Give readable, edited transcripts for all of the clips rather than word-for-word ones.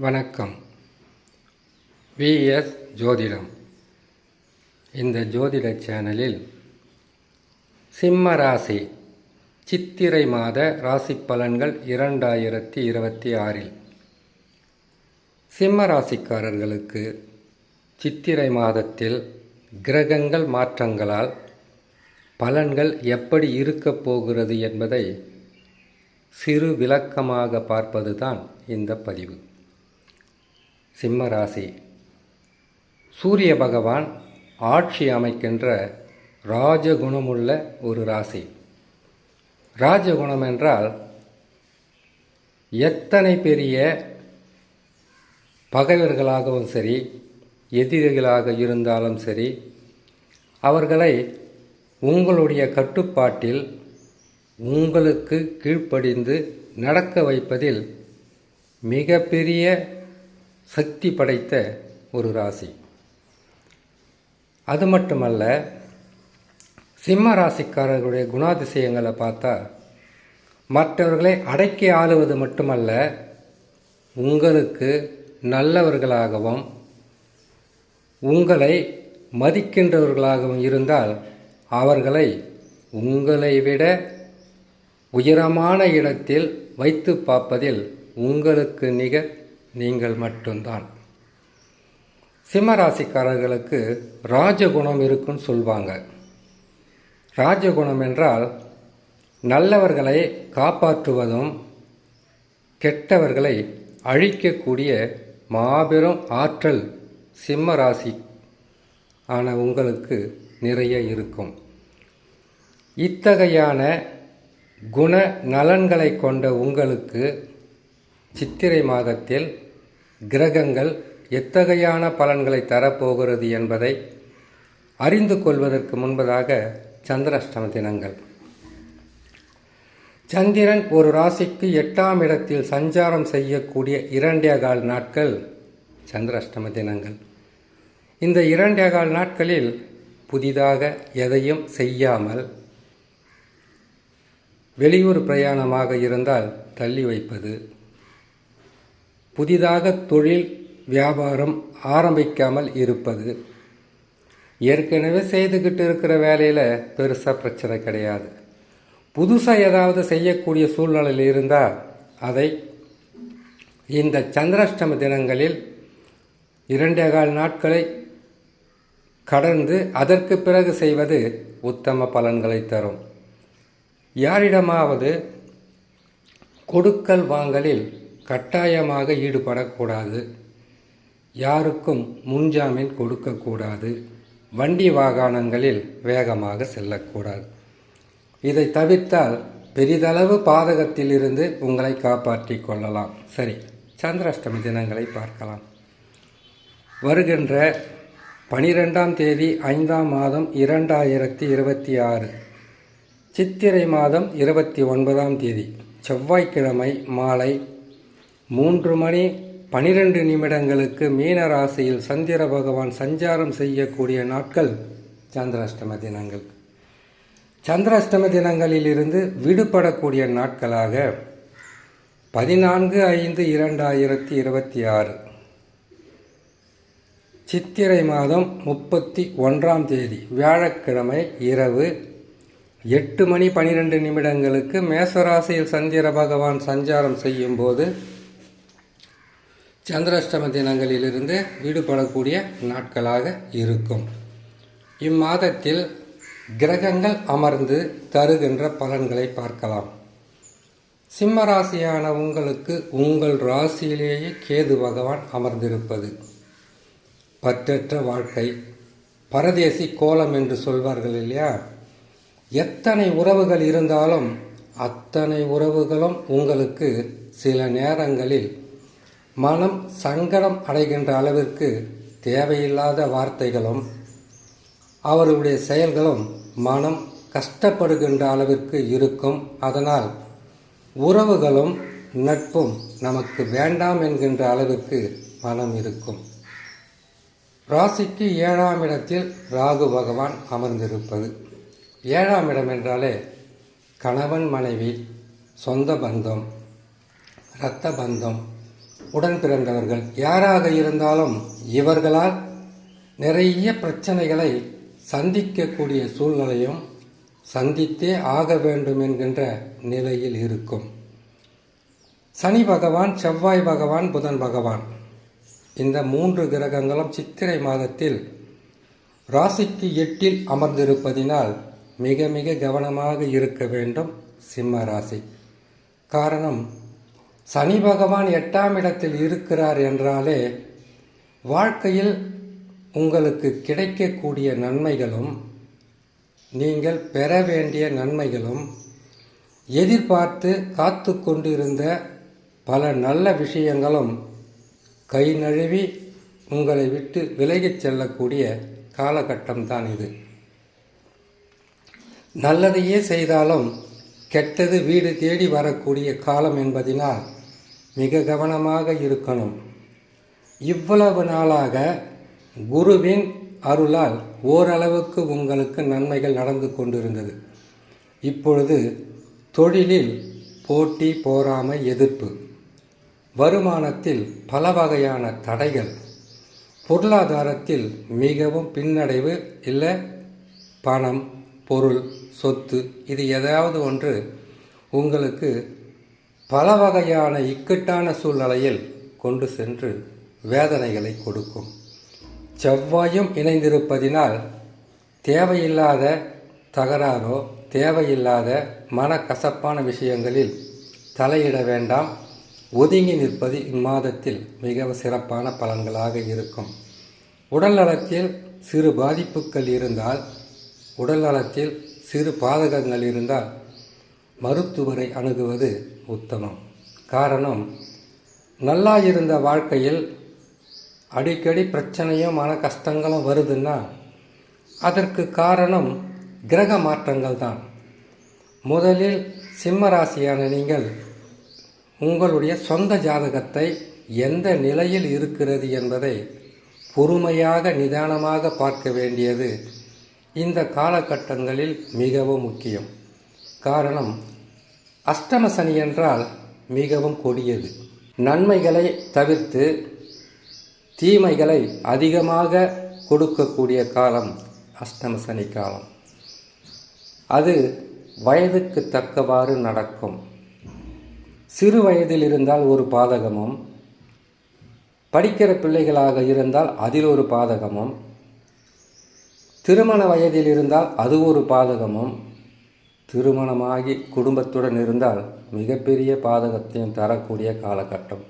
வணக்கம். விஎஸ் ஜோதிடம். இந்த ஜோதிட சேனலில் சிம்ம ராசி சித்திரை மாத ராசி பலன்கள் 2026 சிம்ம ராசிக்காரர்களுக்கு சித்திரை மாதத்தில் கிரகங்கள் மாற்றங்களால் பலன்கள் எப்படி இருக்கப் போகிறது என்பதை சிறு விளக்கமாக பார்ப்பதுதான் இந்த பதிவு. சிம்ம ராசி சூரிய பகவான் ஆட்சி அமைக்கின்ற ராஜகுணமுள்ள ஒரு ராசி. ராஜகுணம் என்றால் எத்தனை பெரிய பகைவர்களாகவும் சரி, எதிரிகளாக இருந்தாலும் சரி, அவர்களை உங்களுடைய கட்டுப்பாட்டில் உங்களுக்கு கீழ்ப்படிந்து நடக்க வைப்பதில் மிகப்பெரிய சக்தி படைத்த ஒரு ராசி. அது மட்டுமல்ல, சிம்ம ராசிக்காரர்களுடைய குணாதிசயங்களை பார்த்தா மற்றவர்களை அடக்கி ஆளுவது மட்டுமல்ல, உங்களுக்கு நல்லவர்களாகவும் உங்களை மதிக்கின்றவர்களாகவும் இருந்தால் அவர்களை உங்களை விட உயரமான இடத்தில் வைத்து பார்ப்பதில் உங்களுக்கு நிகர் நீங்கள் மட்டும்தான். சிம்மராசிக்காரர்களுக்கு ராஜகுணம் இருக்குன்னு சொல்வாங்க. ராஜகுணம் என்றால் நல்லவர்களை காப்பாற்றுவதும் கெட்டவர்களை அழிக்கக்கூடிய மாபெரும் ஆற்றல் சிம்ம ராசி ஆன உங்களுக்கு நிறைய இருக்கும். இத்தகையான குண நலன்களை கொண்ட உங்களுக்கு சித்திரை மாதத்தில் கிரகங்கள் எத்தகையான பலன்களை தரப்போகிறது என்பதை அறிந்து கொள்வதற்கு முன்பதாக சந்திராஷ்டம தினங்கள். சந்திரன் ஒரு ராசிக்கு 8ஆம் இடத்தில் சஞ்சாரம் செய்யக்கூடிய 2.25 நாட்கள் சந்திராஷ்டம தினங்கள். இந்த 2.25 நாட்களில் புதிதாக எதையும் செய்யாமல், வெளியூர் பிரயாணமாக இருந்தால் தள்ளி வைப்பது, புதிதாக தொழில் வியாபாரம் ஆரம்பிக்காமல் இருப்பது, ஏற்கனவே செய்துக்கிட்டு இருக்கிற வேலையில் பெருசாக பிரச்சனை கிடையாது. புதுசாக ஏதாவது செய்யக்கூடிய சூழ்நிலையில் இருந்தால் அதை இந்த சந்திராஷ்டம தினங்களில் 2.25 நாட்களை கடந்து அதற்கு பிறகு செய்வது உத்தம பலன்களை தரும். யாரிடமாவது கொடுக்கல் வாங்கலில் கட்டாயமாக ஈடுபடக்கூடாது. யாருக்கும் முன்ஜாமீன் கொடுக்கக்கூடாது. வண்டி வாகனங்களில் வேகமாக செல்லக்கூடாது. இதை தவிர்த்தால் பெரிதளவு பாதகத்தில் இருந்து உங்களை காப்பாற்றி கொள்ளலாம். சரி, சந்திராஷ்டமி தினங்களை பார்க்கலாம். வருகின்ற 12ஆம் தேதி 5ஆம் மாதம் 2026 சித்திரை மாதம் 29ஆம் தேதி செவ்வாய்க்கிழமை மாலை 3:12 மீன ராசியில் சந்திர பகவான் சஞ்சாரம் செய்யக்கூடிய நாட்கள் சந்திராஷ்டம தினங்கள். சந்திராஷ்டம தினங்களிலிருந்து விடுபடக்கூடிய நாட்களாக 14/5/2026 சித்திரை மாதம் 31ஆம் தேதி வியாழக்கிழமை இரவு 8:12 மேசராசியில் சந்திர பகவான் சஞ்சாரம் செய்யும் போது சந்திராஷ்டம தினங்களிலிருந்து விடுபடக்கூடிய நாட்களாக இருக்கும். இம்மாதத்தில் கிரகங்கள் அமர்ந்து தருகின்ற பலன்களை பார்க்கலாம். சிம்ம ராசியான உங்களுக்கு உங்கள் ராசியிலேயே கேது பகவான் அமர்ந்திருப்பது பற்றற்ற வாழ்க்கை, பரதேசி கோலம் என்று சொல்வார்கள் இல்லையா? எத்தனை உறவுகள் இருந்தாலும் அத்தனை உறவுகளும் உங்களுக்கு சில நேரங்களில் மனம் சங்கடம் அடைகின்ற அளவிற்கு தேவையில்லாத வார்த்தைகளும் அவர்களுடைய செயல்களும் மனம் கஷ்டப்படுகின்ற அளவிற்கு இருக்கும். அதனால் உறவுகளும் நட்பும் நமக்கு வேண்டாம் என்கின்ற அளவிற்கு மனம் இருக்கும். ராசிக்கு 7ஆம் இடத்தில் ராகு பகவான் அமர்ந்திருப்பது. 7ஆம் இடம் என்றாலே கணவன் மனைவி, சொந்த பந்தம், இரத்த பந்தம், உடன் பிறந்தவர்கள் யாராக இருந்தாலும் இவர்களால் நிறைய பிரச்சனைகளை சந்திக்கக்கூடிய சூழ்நிலையும் சந்தித்தே ஆக வேண்டும் என்கின்ற நிலையில் இருக்கும். சனி பகவான், செவ்வாய் பகவான், புதன் பகவான் இந்த 3 கிரகங்களும் சித்திரை மாதத்தில் ராசிக்கு 8இல் அமர்ந்திருப்பதினால் மிக மிக கவனமாக இருக்க வேண்டும் சிம்ம ராசி. காரணம், சனி பகவான் 8ஆம் இடத்தில் இருக்கிறார் என்றாலே வாழ்க்கையில் உங்களுக்கு கிடைக்கக்கூடிய நன்மைகளும் நீங்கள் பெற வேண்டிய நன்மைகளும் எதிர்பார்த்து காத்து கொண்டிருந்த பல நல்ல விஷயங்களும் கை நழுவி உங்களை விட்டு விலகிச் செல்லக்கூடிய காலகட்டம்தான் இது. நல்லதையே செய்தாலும் கெட்டது வீடு தேடி வரக்கூடிய காலம் என்பதினால் மிக கவனமாக இருக்கணும். இவ்வளவு நாளாக குருவின் அருளால் ஓரளவுக்கு உங்களுக்கு நன்மைகள் நடந்து கொண்டிருந்தது. இப்பொழுது தொழிலில் போட்டி, போராமை, எதிர்ப்பு, வருமானத்தில் பல வகையான தடைகள், பொருளாதாரத்தில் மிகவும் பின்னடைவு, இல்லை பணம், பொருள், சொத்து இது ஏதாவது ஒன்று உங்களுக்கு பல வகையான இக்கட்டான சூழ்நிலையில் கொண்டு சென்று வேதனைகளை கொடுக்கும். செவ்வாயும் இணைந்திருப்பதினால் தேவையில்லாத தகராறோ தேவையில்லாத மனக்கசப்பான விஷயங்களில் தலையிட வேண்டாம். ஒதுங்கி நிற்பது இம்மாதத்தில் மிகவும் சிறப்பான பலன்களாக இருக்கும். உடல் நலத்தில் சிறு பாதிப்புகள் இருந்தால், உடல் நலத்தில் சிறு பாதகங்கள் இருந்தால் மருத்துவரை அணுகுவது உத்தமம். காரணம், நல்லா இருந்த வாழ்க்கையில் அடிக்கடி பிரச்சனையும் மன கஷ்டங்களும் வருதுன்னா அதற்கு காரணம் கிரக மாற்றங்கள் தான். முதலில் சிம்ம ராசியான நீங்கள் உங்களுடைய சொந்த ஜாதகத்தை எந்த நிலையில் இருக்கிறது என்பதை பொறுமையாக நிதானமாக பார்க்க வேண்டியது இந்த காலகட்டங்களில் மிகவும் முக்கியம். காரணம், அஷ்டம சனி என்றால் மிகவும் கொடியது. நன்மைகளை தவிர்த்து தீமைகளை அதிகமாக கொடுக்கக்கூடிய காலம் அஷ்டம சனி காலம். அது வயதுக்கு தக்கவாறு நடக்கும். சிறு வயதில் இருந்தால் ஒரு பாதகமும், படிக்கிற பிள்ளைகளாக இருந்தால் அதில் ஒரு பாதகமும், திருமண வயதில் இருந்தால் அது ஒரு பாதகமும், திருமணமாகி குடும்பத்துடன் இருந்தால் மிகப்பெரிய பாதகத்தையும் தரக்கூடிய காலகட்டம்.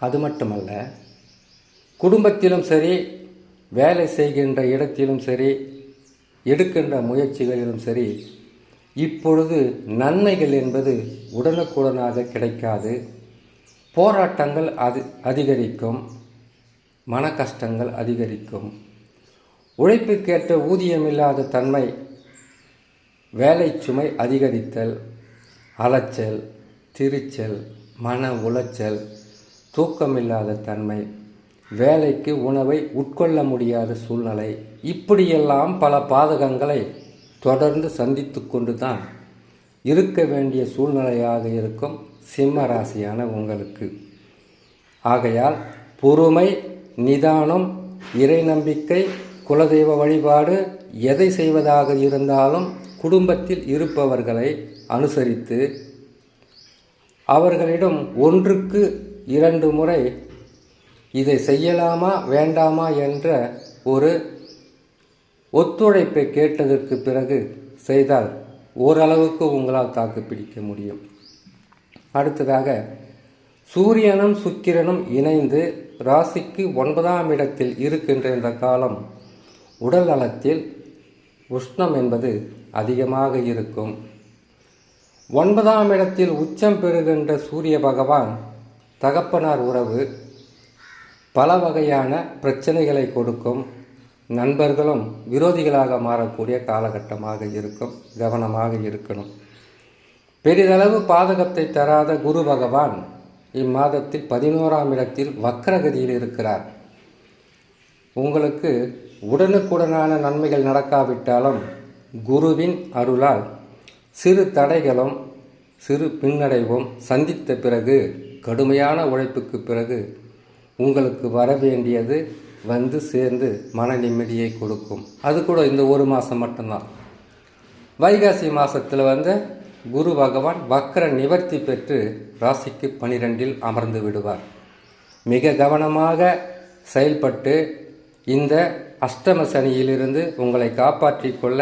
அது மட்டுமல்ல, குடும்பத்திலும் சரி, வேலை செய்கின்ற இடத்திலும் சரி, எடுக்கின்ற முயற்சிகளிலும் சரி, இப்பொழுது நன்மைகள் என்பது உடனுக்குடனாக கிடைக்காது. போராட்டங்கள் அதிகரிக்கும், மன கஷ்டங்கள் அதிகரிக்கும். உழைப்புக்கேற்ற ஊதியமில்லாத தன்மை, வேலை சுமை அதிகரித்தல், அலைச்சல், திரிச்சல், மன உளைச்சல், தூக்கமில்லாத தன்மை, வேலைக்கு உணவை உட்கொள்ள முடியாத சூழ்நிலை, இப்படியெல்லாம் பல பாதகங்களை தொடர்ந்து சந்தித்து கொண்டு தான் இருக்க வேண்டிய சூழ்நிலையாக இருக்கும் சிம்ம ராசியான உங்களுக்கு. ஆகையால் பொறுமை, நிதானம், இறை நம்பிக்கை, குலதெய்வ வழிபாடு, எதை செய்வதாக இருந்தாலும் குடும்பத்தில் இருப்பவர்களை அனுசரித்து அவர்களிடம் 1க்கு 2 முறை இதை செய்யலாமா வேண்டாமா என்ற ஒரு ஒத்துழைப்பை கேட்டதற்கு பிறகு செய்தால் ஓரளவுக்கு உங்களால் தாக்கு பிடிக்க முடியும். அடுத்ததாக, சூரியனும் சுக்கிரனும் இணைந்து ராசிக்கு 9ஆம் இடத்தில் இருக்கின்ற இந்த காலம் உடல் நலத்தில் உஷ்ணம் என்பது அதிகமாக இருக்கும். 9ஆம் இடத்தில் உச்சம் பெறுகின்ற சூரிய பகவான் தகப்பனார் உறவு பல வகையான பிரச்சனைகளை கொடுக்கும். நண்பர்களும் விரோதிகளாக மாறக்கூடிய காலகட்டமாக இருக்கும். கவனமாக இருக்கணும். பெரிதளவு பாதகத்தை தராத குரு பகவான் இம்மாதத்தில் 11ஆம் இடத்தில் வக்ரகதியில் இருக்கிறார். உங்களுக்கு உடனுக்குடனான நன்மைகள் நடக்காவிட்டாலும் குருவின் அருளால் சிறு தடைகளும் சிறு பின்னடைவும் சந்தித்த பிறகு கடுமையான உழைப்புக்கு பிறகு உங்களுக்கு வர வேண்டியது வந்து சேர்ந்து மன நிம்மதியை கொடுக்கும். அது கூட இந்த ஒரு மாதம் மட்டும்தான். வைகாசி மாதத்தில் குரு பகவான் வக்ர நிவர்த்தி பெற்று ராசிக்கு 12 அமர்ந்து விடுவார். மிக கவனமாக செயல்பட்டு இந்த அஷ்டம சனியிலிருந்து உங்களை காப்பாற்றிக் கொள்ள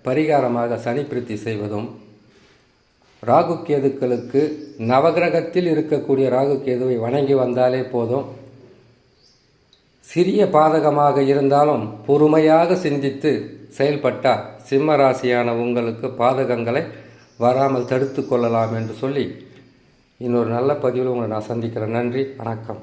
பரிகாரமாக சனி பிரீத்தி செய்வதும், ராகு கேதுக்களுக்கு நவகிரகத்தில் இருக்கக்கூடிய ராகு கேதுவை வணங்கி வந்தாலே போதும். சிறிய பாதகமாக இருந்தாலும் பொறுமையாக சிந்தித்து செயல்பட்டால் சிம்ம ராசியான உங்களுக்கு பாதகங்களை வராமல் தடுத்து கொள்ளலாம் என்று சொல்லி இன்னொரு நல்ல பதிவில் உங்களை நான் சந்திக்கிறேன். நன்றி, வணக்கம்.